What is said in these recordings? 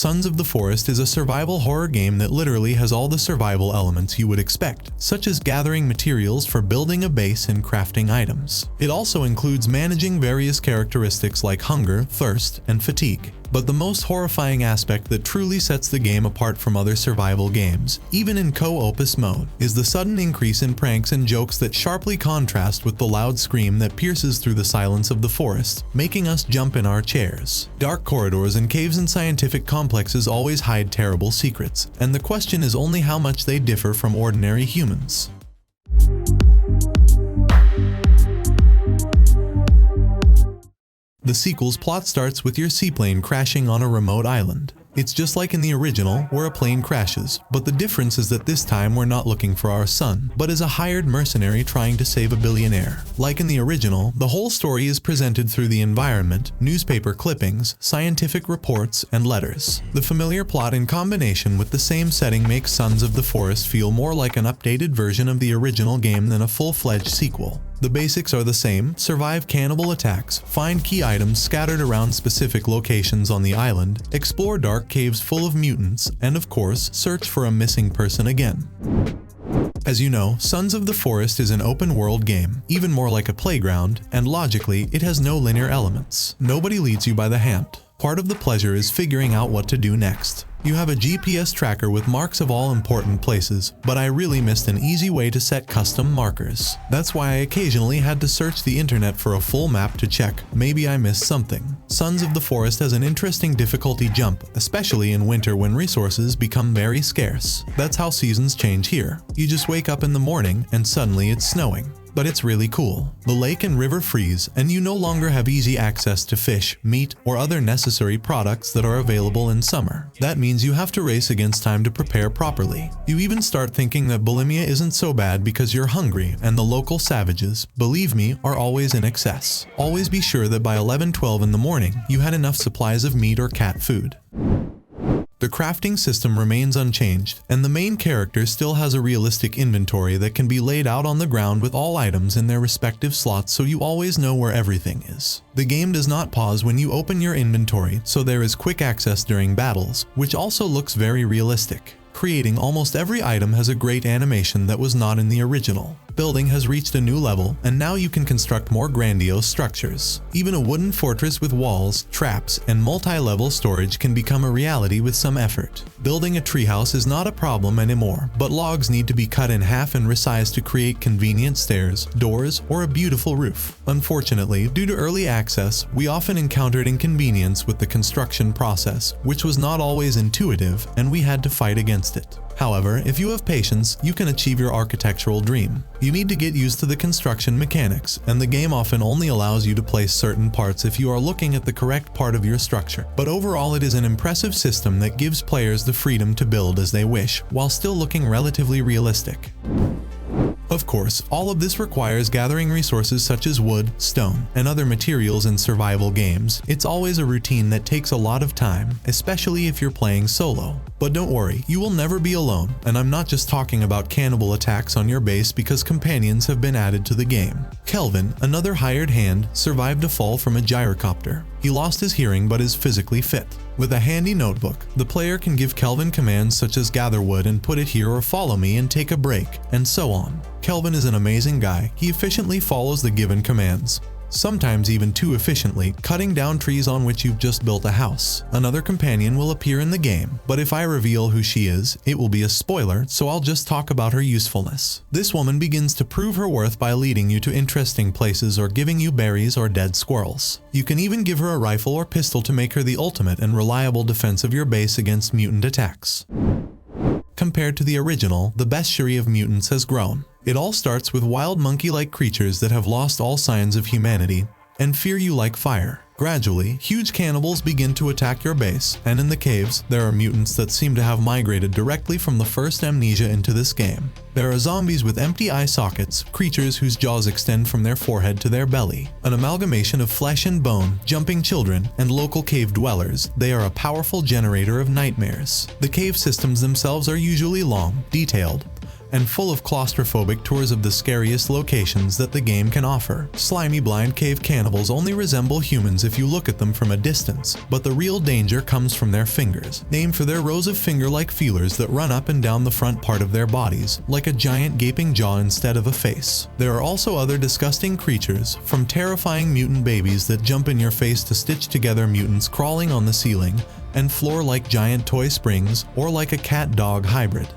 Sons of the Forest is a survival horror game that literally has all the survival elements you would expect, such as gathering materials for building a base and crafting items. It also includes managing various characteristics like hunger, thirst, and fatigue. But the most horrifying aspect that truly sets the game apart from other survival games, even in co-opus mode, is the sudden increase in pranks and jokes that sharply contrast with the loud scream that pierces through the silence of the forest, making us jump in our chairs. Dark corridors and caves and scientific complexes always hide terrible secrets, and the question is only how much they differ from ordinary humans. The sequel's plot starts with your seaplane crashing on a remote island. It's just like in the original, where a plane crashes, but the difference is that this time we're not looking for our son, but as a hired mercenary trying to save a billionaire. Like in the original, the whole story is presented through the environment, newspaper clippings, scientific reports, and letters. The familiar plot in combination with the same setting makes Sons of the Forest feel more like an updated version of the original game than a full-fledged sequel. The basics are the same: survive cannibal attacks, find key items scattered around specific locations on the island, explore dark caves full of mutants, and of course, search for a missing person again. As you know, Sons of the Forest is an open-world game, even more like a playground, and logically, it has no linear elements. Nobody leads you by the hand. Part of the pleasure is figuring out what to do next. You have a GPS tracker with marks of all important places, but I really missed an easy way to set custom markers. That's why I occasionally had to search the internet for a full map to check maybe I missed something. Sons of the Forest has an interesting difficulty jump, especially in winter when resources become very scarce. That's how seasons change here. You just wake up in the morning and suddenly it's snowing. But it's really cool. The lake and river freeze, and you no longer have easy access to fish, meat, or other necessary products that are available in summer. That means you have to race against time to prepare properly. You even start thinking that bulimia isn't so bad because you're hungry, and the local savages, believe me, are always in excess. Always be sure that by 11-12 in the morning, you had enough supplies of meat or cat food. The crafting system remains unchanged, and the main character still has a realistic inventory that can be laid out on the ground with all items in their respective slots so you always know where everything is. The game does not pause when you open your inventory, so there is quick access during battles, which also looks very realistic. Creating almost every item has a great animation that was not in the original. Building has reached a new level, and now you can construct more grandiose structures. Even a wooden fortress with walls, traps, and multi-level storage can become a reality with some effort. Building a treehouse is not a problem anymore, but logs need to be cut in half and resized to create convenient stairs, doors, or a beautiful roof. Unfortunately, due to early access, we often encountered inconvenience with the construction process, which was not always intuitive, and we had to fight against it. However, if you have patience, you can achieve your architectural dream. You need to get used to the construction mechanics, and the game often only allows you to place certain parts if you are looking at the correct part of your structure. But overall, it is an impressive system that gives players the freedom to build as they wish, while still looking relatively realistic. Of course, all of this requires gathering resources such as wood, stone, and other materials in survival games. It's always a routine that takes a lot of time, especially if you're playing solo. But don't worry, you will never be alone, and I'm not just talking about cannibal attacks on your base because companions have been added to the game. Kelvin, another hired hand, survived a fall from a gyrocopter. He lost his hearing but is physically fit. With a handy notebook, the player can give Kelvin commands such as gather wood and put it here or follow me and take a break, and so on. Kelvin is an amazing guy. He efficiently follows the given commands. Sometimes even too efficiently, cutting down trees on which you've just built a house. Another companion will appear in the game, but if I reveal who she is, it will be a spoiler, so I'll just talk about her usefulness. This woman begins to prove her worth by leading you to interesting places or giving you berries or dead squirrels. You can even give her a rifle or pistol to make her the ultimate and reliable defense of your base against mutant attacks. Compared to the original, the bestiary of mutants has grown. It all starts with wild monkey-like creatures that have lost all signs of humanity and fear you like fire. Gradually, huge cannibals begin to attack your base, and in the caves, there are mutants that seem to have migrated directly from the first Amnesia into this game. There are zombies with empty eye sockets, creatures whose jaws extend from their forehead to their belly. An amalgamation of flesh and bone, jumping children, and local cave dwellers, they are a powerful generator of nightmares. The cave systems themselves are usually long, detailed, and full of claustrophobic tours of the scariest locations that the game can offer. Slimy blind cave cannibals only resemble humans if you look at them from a distance, but the real danger comes from their fingers, named for their rows of finger-like feelers that run up and down the front part of their bodies, like a giant gaping jaw instead of a face. There are also other disgusting creatures, from terrifying mutant babies that jump in your face to stitch together mutants crawling on the ceiling and floor like giant toy springs, or like a cat-dog hybrid.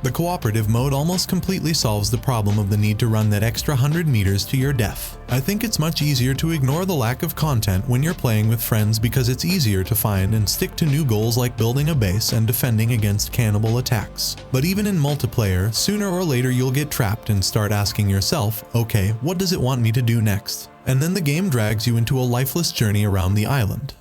The cooperative mode almost completely solves the problem of the need to run that extra 100 meters to your death. I think it's much easier to ignore the lack of content when you're playing with friends because it's easier to find and stick to new goals like building a base and defending against cannibal attacks. But even in multiplayer, sooner or later you'll get trapped and start asking yourself, okay, what does it want me to do next? And then the game drags you into a lifeless journey around the island.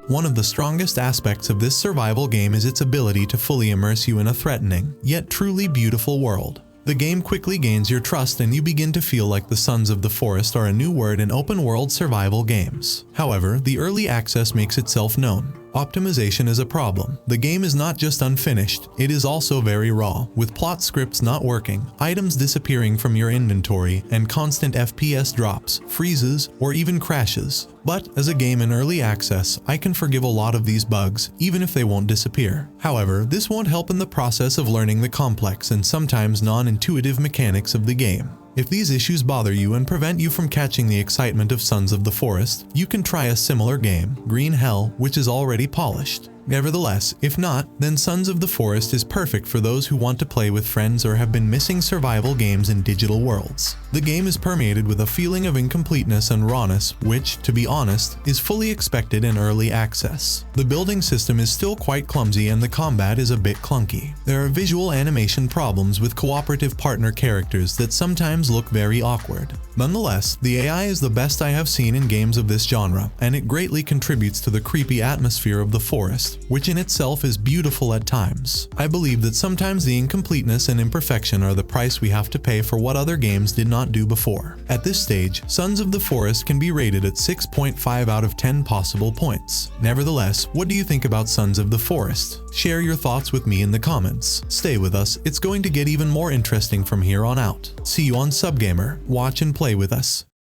One of the strongest aspects of this survival game is its ability to fully immerse you in a threatening, yet truly beautiful world. The game quickly gains your trust and you begin to feel like the Sons of the Forest are a new word in open-world survival games. However, the early access makes itself known. Optimization is a problem. The game is not just unfinished, it is also very raw, with plot scripts not working, items disappearing from your inventory, and constant FPS drops, freezes, or even crashes. But as a game in early access, I can forgive a lot of these bugs, even if they won't disappear. However, this won't help in the process of learning the complex and sometimes non-intuitive mechanics of the game. If these issues bother you and prevent you from catching the excitement of Sons of the Forest, you can try a similar game, Green Hell, which is already polished. Nevertheless, if not, then Sons of the Forest is perfect for those who want to play with friends or have been missing survival games in digital worlds. The game is permeated with a feeling of incompleteness and rawness, which, to be honest, is fully expected in early access. The building system is still quite clumsy and the combat is a bit clunky. There are visual animation problems with cooperative partner characters that sometimes look very awkward. Nonetheless, the AI is the best I have seen in games of this genre, and it greatly contributes to the creepy atmosphere of the forest, which in itself is beautiful at times. I believe that sometimes the incompleteness and imperfection are the price we have to pay for what other games did not do before. At this stage, Sons of the Forest can be rated at 6.5 out of 10 possible points. Nevertheless, what do you think about Sons of the Forest? Share your thoughts with me in the comments. Stay with us, it's going to get even more interesting from here on out. See you on Subgamer. Watch and play with us.